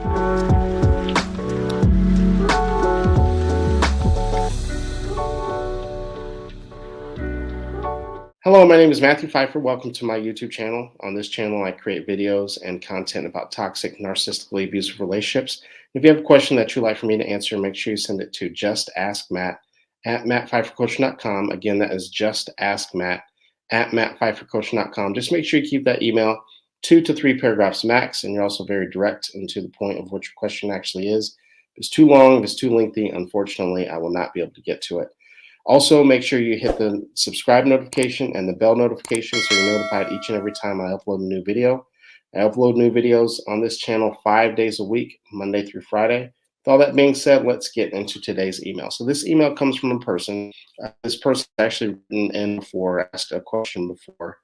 Hello, my name is Matthew Pfeiffer. Welcome to my YouTube channel. On this channel, I create videos and content about toxic, narcissistically abusive relationships. If you have a question that you'd like for me to answer, make sure you send it to justaskmatt@mattpfeiffercoaching.com. Again, that is justaskmatt@mattpfeiffercoaching.com. Just make sure you keep that email 2 to 3 paragraphs max, and you're also very direct and to the point of what your question actually is. If it's too long, if it's too lengthy, unfortunately, I will not be able to get to it. Also, make sure you hit the subscribe notification and the bell notification so you're notified each and every time I upload a new video. I upload new videos on this channel 5 days a week, Monday through Friday. With all that being said, let's get into today's email. So this email comes from a person. This person actually written in before, asked a question before,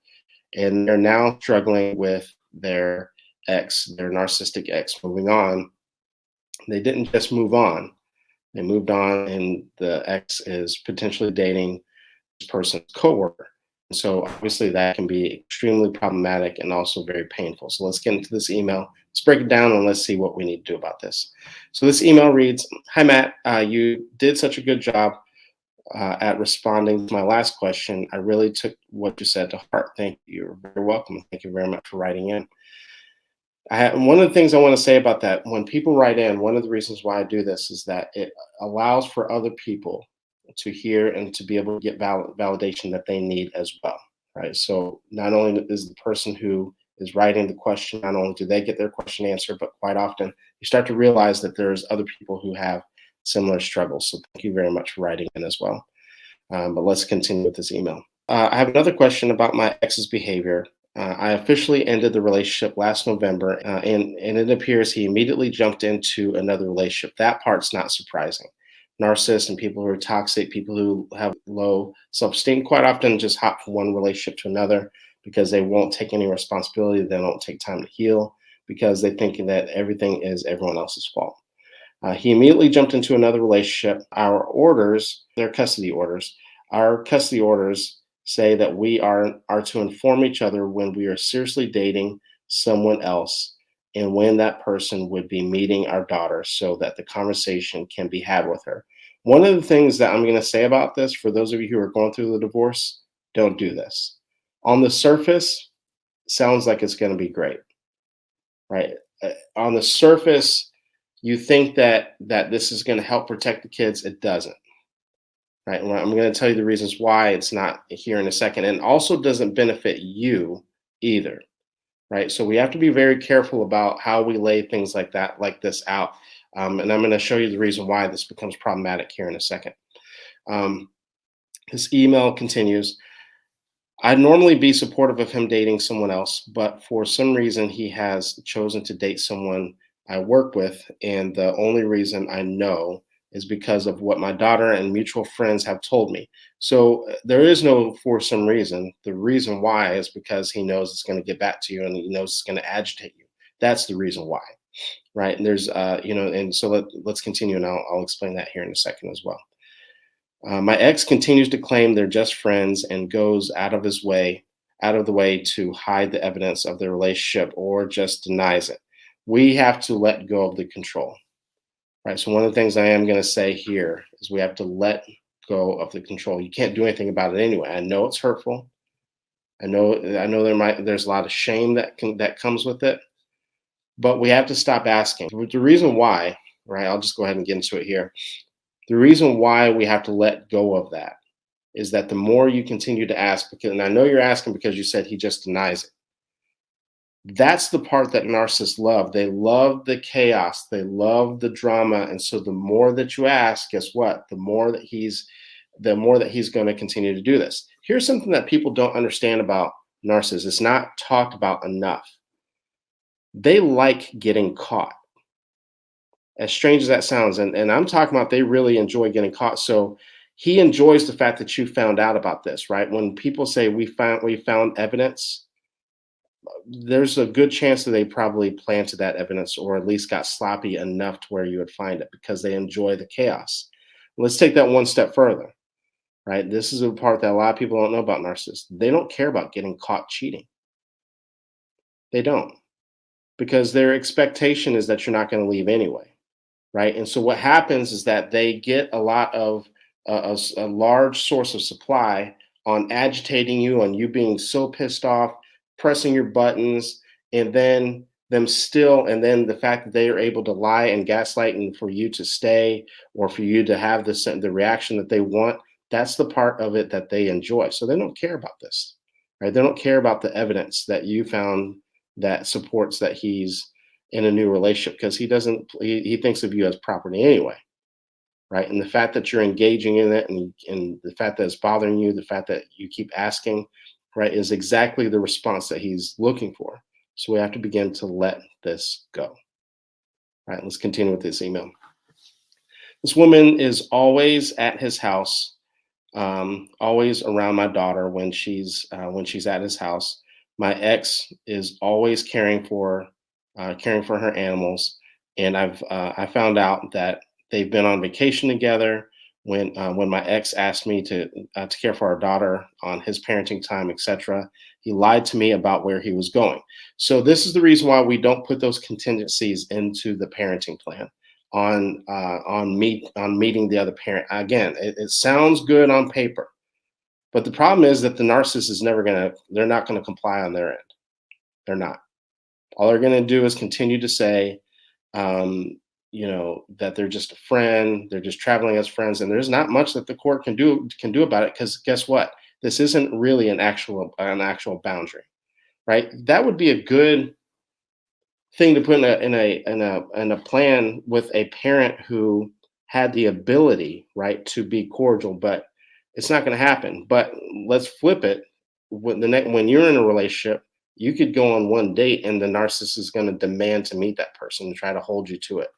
and they're now struggling with their ex, their narcissistic ex, moving on. They didn't just move on. They moved on, and the ex is potentially dating this person's coworker. And so obviously that can be extremely problematic and also very painful. So let's get into this email. Let's break it down and let's see what we need to do about this. So this email reads, "Hi, Matt. You did such a good job at responding to my last question. I really took what you said to heart. Thank you. You're very welcome. Thank you very much for writing in." One of the things I want to say about that, when people write in, one of the reasons why I do this is that it allows for other people to hear and to be able to get validation that they need as well, right? So not only is the person who is writing the question, not only do they get their question answered, but quite often you start to realize that there's other people who have similar struggles. So thank you very much for writing in as well. But let's continue with this email. I have another question about my ex's behavior. I officially ended the relationship last November, and it appears he immediately jumped into another relationship. That part's not surprising. Narcissists and people who are toxic, people who have low self-esteem, quite often just hop from one relationship to another because they won't take any responsibility. They don't take time to heal because they think that everything is everyone else's fault. He immediately jumped into another relationship. Our orders, our custody orders say that we are to inform each other when we are seriously dating someone else and when that person would be meeting our daughter so that the conversation can be had with her. One of the things that I'm going to say about this, for those of you who are going through the divorce, don't do this. On the surface, sounds like it's going to be great, right? On the surface, you think that this is going to help protect the kids. It doesn't. Right. And I'm going to tell you the reasons why it's not here in a second, and also doesn't benefit you either. Right. So we have to be very careful about how we lay things like this out. And I'm going to show you the reason why this becomes problematic here in a second. This email continues. I'd normally be supportive of him dating someone else, but for some reason he has chosen to date someone I work with. And the only reason I know is because of what my daughter and mutual friends have told me. So there is no for some reason. The reason why is because he knows it's going to get back to you and he knows it's going to agitate you. That's the reason why, right? And there's, and so let's continue, and I'll explain that here in a second as well. My ex continues to claim they're just friends and goes out of the way to hide the evidence of their relationship or just denies it. We have to let go of the control. Right. So one of the things I am going to say here is we have to let go of the control. You can't do anything about it anyway. I know it's hurtful. I know there's a lot of shame that comes with it, but we have to stop asking. The reason why, right? I'll just go ahead and get into it here. The reason why we have to let go of that is that the more you continue to ask, and I know you're asking because you said he just denies it. That's the part that narcissists love. They love the chaos. They love the drama. And so the more that you ask, guess what? The more that he's going to continue to do this. Here's something that people don't understand about narcissists. It's not talked about enough. They like getting caught. As strange as that sounds, and I'm talking about they really enjoy getting caught. So he enjoys the fact that you found out about this, right? When people say we found evidence, there's a good chance that they probably planted that evidence or at least got sloppy enough to where you would find it because they enjoy the chaos. Let's take that one step further, right? This is a part that a lot of people don't know about narcissists. They don't care about getting caught cheating. They don't. because their expectation is that you're not going to leave anyway, right? And so what happens is that they get a lot of a large source of supply on agitating you, on you being so pissed off, pressing your buttons, and then and then the fact that they are able to lie and gaslight and for you to stay or for you to have the reaction that they want. That's the part of it that they enjoy. So they don't care about this, right? They don't care about the evidence that you found that supports that he's in a new relationship, because he thinks of you as property anyway, right? And the fact that you're engaging in it, and the fact that it's bothering you, the fact that you keep asking, right, is exactly the response that he's looking for. So we have to begin to let this go. Right, let's continue with this email. This woman is always at his house, always around my daughter when she's at his house. My ex is always caring for her animals, and I found out that they've been on vacation together. When my ex asked me to care for our daughter on his parenting time, etc., he lied to me about where he was going. So this is the reason why we don't put those contingencies into the parenting plan on meeting the other parent. Again, it sounds good on paper, but the problem is that the narcissist is they're not gonna comply on their end. They're not. All they're gonna do is continue to say, that they're just a friend, they're just traveling as friends, and there's not much that the court can do about it, because guess what? This isn't really an actual boundary, right? That would be a good thing to put in a plan with a parent who had the ability, right, to be cordial, but it's not going to happen. But let's flip it. When you're in a relationship, you could go on one date and the narcissist is going to demand to meet that person and try to hold you to it.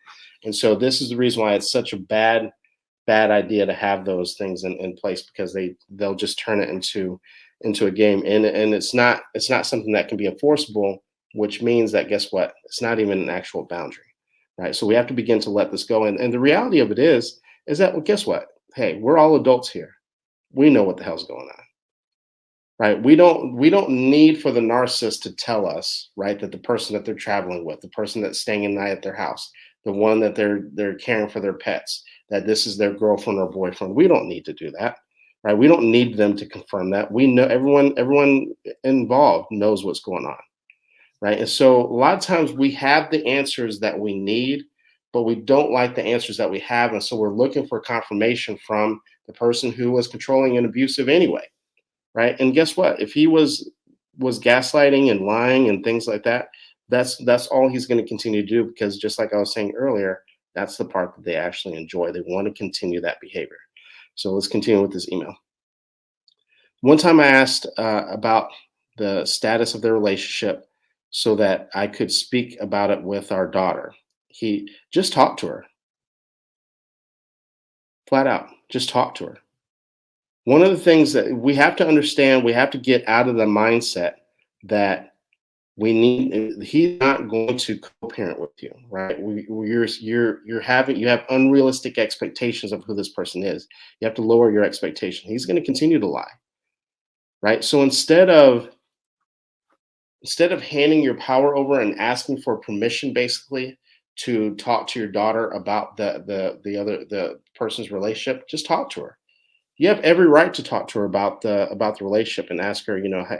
And so this is the reason why it's such a bad idea to have those things in place, because they'll just turn it into a game, and it's not something that can be enforceable, which means that, guess what, it's not even an actual boundary, right? So we have to begin to let this go. And the reality of it is that, well, guess what, hey, we're all adults here, we know what the hell's going on, right? We don't need for the narcissist to tell us, right, that the person that they're traveling with, the person that's staying in night at their house, the one that they're caring for their pets, that this is their girlfriend or boyfriend. We don't need to do that, right? We don't need them to confirm that. We know, everyone involved knows what's going on, right? And so a lot of times we have the answers that we need, but we don't like the answers that we have, and so we're looking for confirmation from the person who was controlling and abusive anyway, right? And guess what? If he was gaslighting and lying and things like that, that's all he's going to continue to do, because just like I was saying earlier, that's the part that they actually enjoy. They want to continue that behavior. So let's continue with this email. One time I asked about the status of their relationship so that I could speak about it with our daughter. He just talked to her. Flat out, just talk to her. One of the things that we have to understand, we have to get out of the mindset that he's not going to co-parent with you, right? You have unrealistic expectations of who this person is. You have to lower your expectation. He's going to continue to lie, right? So instead of handing your power over and asking for permission, basically, to talk to your daughter about the person's relationship, just talk to her. You have every right to talk to her about the relationship and ask her, hey,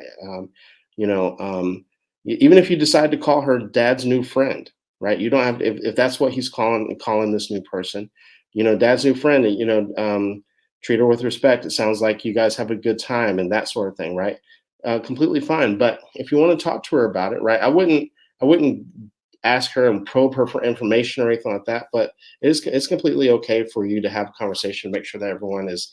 even if you decide to call her dad's new friend, right? You don't have to, if that's what he's calling this new person, dad's new friend, treat her with respect. It sounds like you guys have a good time and that sort of thing, right? Completely fine. But if you want to talk to her about it, right, I wouldn't ask her and probe her for information or anything like that. But it's completely okay for you to have a conversation, make sure that everyone is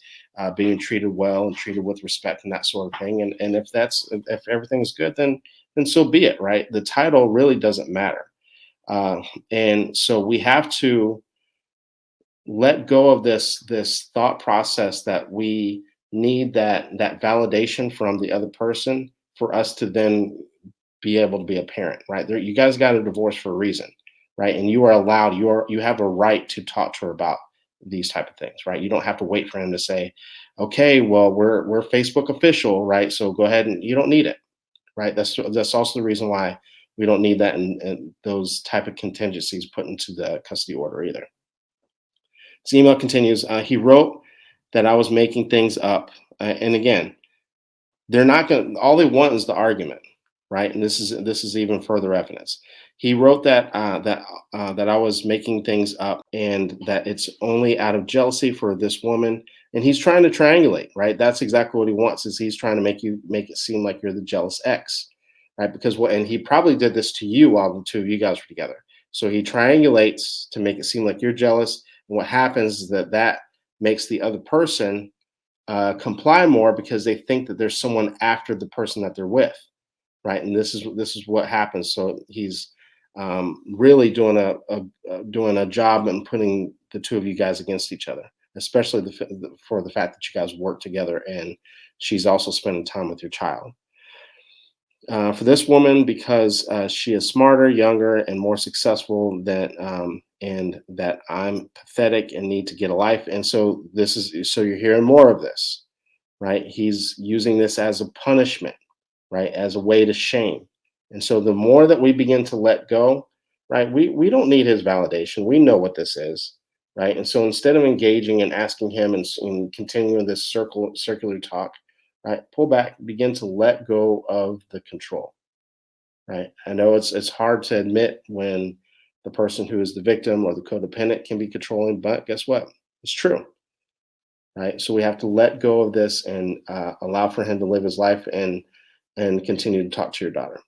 being treated well and treated with respect and that sort of thing. And if everything's good, then so be it, right? The title really doesn't matter. And so we have to let go of this thought process that we need that validation from the other person for us to then be able to be a parent, right? You guys got a divorce for a reason, right? And you are allowed, you have a right to talk to her about these type of things, right? You don't have to wait for him to say, okay, well, we're Facebook official, right? So go ahead, and you don't need it, right? That's also the reason why We don't need that and those type of contingencies put into the custody order either. This email continues. He wrote that I was making things up, and again, they're not going. All they want is the argument, right? And this is even further evidence. He wrote that I was making things up and that it's only out of jealousy for this woman, and he's trying to triangulate, right? That's exactly what he wants. Is he's trying to make it seem like you're the jealous ex, right? And he probably did this to you while the two of you guys were together. So he triangulates to make it seem like you're jealous. And what happens is that makes the other person comply more because they think that there's someone after the person that they're with, right? And this is what happens. So he's really doing a job in putting the two of you guys against each other, especially for the fact that you guys work together and she's also spending time with your child. For this woman, because she is smarter, younger, and more successful and that I'm pathetic and need to get a life. And so you're hearing more of this, right? He's using this as a punishment, right? As a way to shame. And so the more that we begin to let go, right? We don't need his validation. We know what this is, right? And so instead of engaging and asking him and continuing this circular talk, right? Pull back, begin to let go of the control, right? I know it's hard to admit when the person who is the victim or the codependent can be controlling, but guess what? It's true, right? So we have to let go of this and allow for him to live his life and continue to talk to your daughter.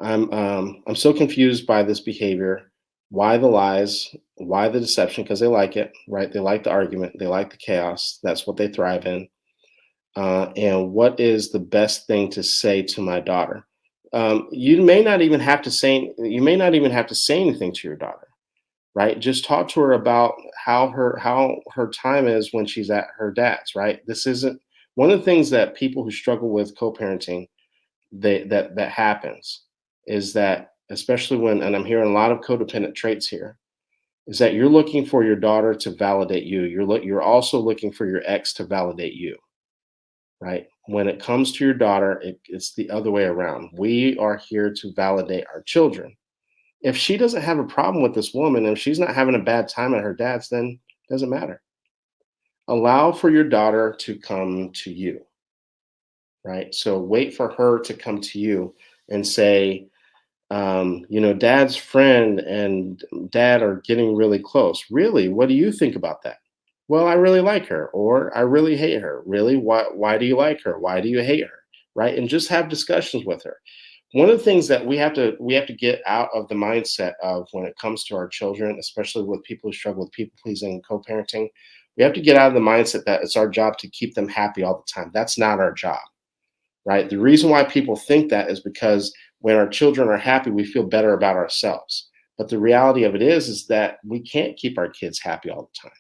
I'm so confused by this behavior. Why the lies? Why the deception? Because they like it, right? They like the argument. They like the chaos. That's what they thrive in. And what is the best thing to say to my daughter? You may not even have to say anything to your daughter, right? Just talk to her about how her time is when she's at her dad's, right? This isn't one of the things that people who struggle with co-parenting that happens is that, especially and I'm hearing a lot of codependent traits here, is that you're looking for your daughter to validate you. You're also looking for your ex to validate you. Right? When it comes to your daughter, it's the other way around. We are here to validate our children. If she doesn't have a problem with this woman, and if she's not having a bad time at her dad's, then it doesn't matter. Allow for your daughter to come to you, right? So wait for her to come to you and say, dad's friend and dad are getting really close. Really? What do you think about that? Well, I really like her, or I really hate her. Really? Why do you like her? Why do you hate her? Right? And just have discussions with her. One of the things that we have to get out of the mindset of when it comes to our children, especially with people who struggle with people pleasing and co-parenting, we have to get out of the mindset that it's our job to keep them happy all the time. That's not our job, right? The reason why people think that is because when our children are happy, we feel better about ourselves. But the reality of it is that we can't keep our kids happy all the time.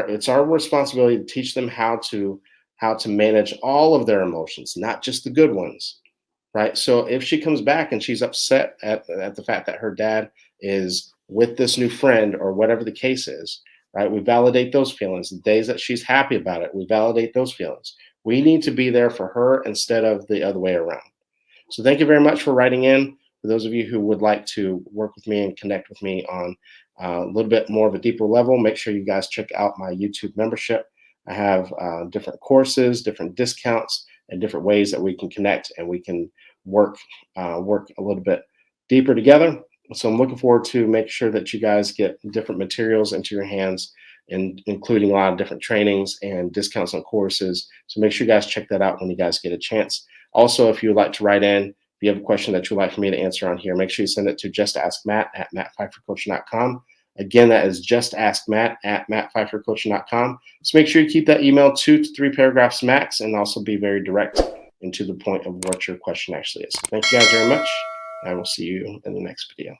It's our responsibility to teach them how to manage all of their emotions, not just the good ones, right? So if she comes back and she's upset at the fact that her dad is with this new friend or whatever the case is, right? We validate those feelings. The days that she's happy about it, we validate those feelings. We need to be there for her instead of the other way around. So thank you very much for writing in. For those of you who would like to work with me and connect with me on a little bit more of a deeper level, make sure you guys check out my YouTube membership. I have different courses, different discounts, and different ways that we can connect and we can work a little bit deeper together. So I'm looking forward to make sure that you guys get different materials into your hands, and including a lot of different trainings and discounts on courses. So make sure you guys check that out when you guys get a chance. Also, if you would like to write in, if you have a question that you'd like for me to answer on here, make sure you send it to justaskmatt@mattpfeiffercoaching.com. Again, that is justaskmatt@mattpfeiffercoaching.com. So make sure you keep that email 2 to 3 paragraphs max, and also be very direct and to the point of what your question actually is. Thank you guys very much. I will see you in the next video.